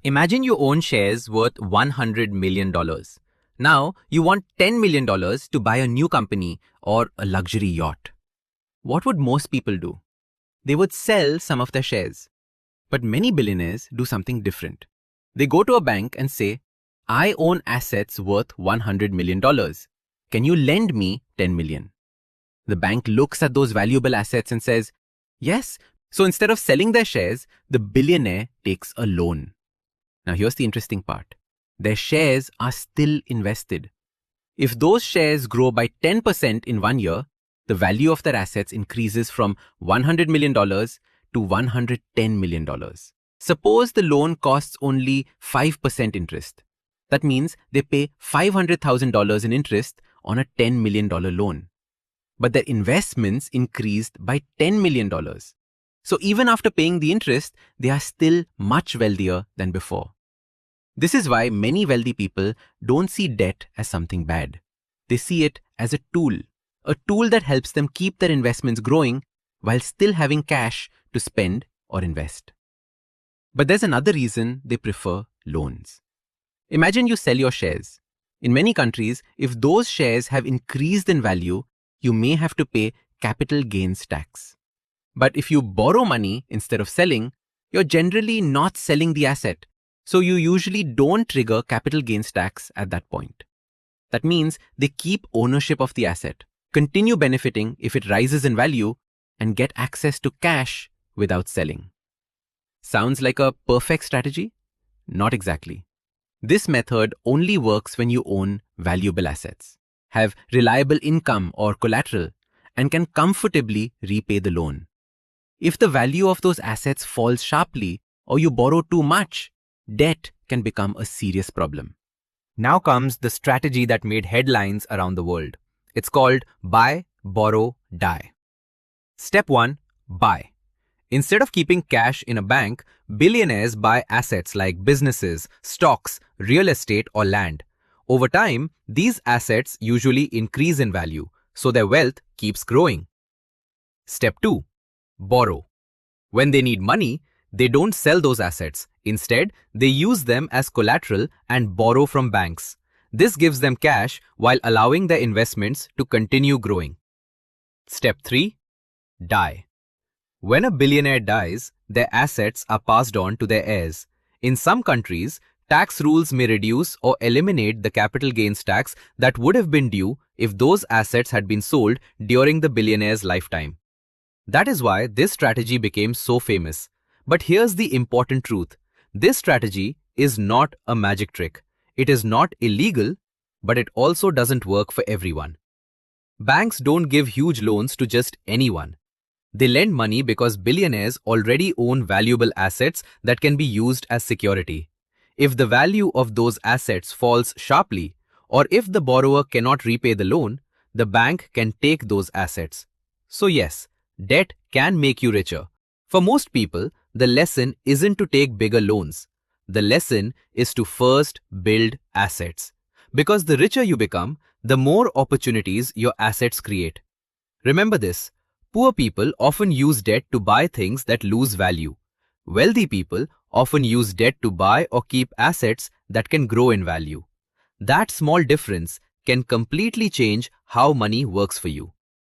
Imagine you own shares worth $100 million. Now, you want $10 million to buy a new company or a luxury yacht. What would most people do? They would sell some of their shares. But many billionaires do something different. They go to a bank and say, I own assets worth $100 million. Can you lend me $10 million? The bank looks at those valuable assets and says, yes. So instead of selling their shares, the billionaire takes a loan. Now here's the interesting part. Their shares are still invested. If those shares grow by 10% in 1 year, the value of their assets increases from $100 million to $110 million. Suppose the loan costs only 5% interest. That means they pay $500,000 in interest on a $10 million loan. But their investments increased by $10 million. So even after paying the interest, they are still much wealthier than before. This is why many wealthy people don't see debt as something bad. They see it as a tool that helps them keep their investments growing while still having cash to spend or invest. But there's another reason they prefer loans. Imagine you sell your shares. In many countries, if those shares have increased in value, you may have to pay capital gains tax. But if you borrow money instead of selling, you're generally not selling the asset. So you usually don't trigger capital gains tax at that point. That means they keep ownership of the asset, continue benefiting if it rises in value, and get access to cash without selling. Sounds like a perfect strategy? Not exactly. This method only works when you own valuable assets, have reliable income or collateral, and can comfortably repay the loan. If the value of those assets falls sharply or you borrow too much, debt can become a serious problem. Now comes the strategy that made headlines around the world. It's called buy, borrow, die. Step 1. Buy. Instead of keeping cash in a bank, billionaires buy assets like businesses, stocks, real estate, or land. Over time, these assets usually increase in value, so their wealth keeps growing. Step 2. Borrow. When they need money, they don't sell those assets. Instead, they use them as collateral and borrow from banks. This gives them cash while allowing their investments to continue growing. Step 3. Die. When a billionaire dies, their assets are passed on to their heirs. In some countries, tax rules may reduce or eliminate the capital gains tax that would have been due if those assets had been sold during the billionaire's lifetime. That is why this strategy became so famous. But here's the important truth. This strategy is not a magic trick. It is not illegal, but it also doesn't work for everyone. Banks don't give huge loans to just anyone. They lend money because billionaires already own valuable assets that can be used as security. If the value of those assets falls sharply, or if the borrower cannot repay the loan, the bank can take those assets. So yes, debt can make you richer. For most people, the lesson isn't to take bigger loans. The lesson is to first build assets. Because the richer you become, the more opportunities your assets create. Remember this, poor people often use debt to buy things that lose value. Wealthy people often use debt to buy or keep assets that can grow in value. That small difference can completely change how money works for you.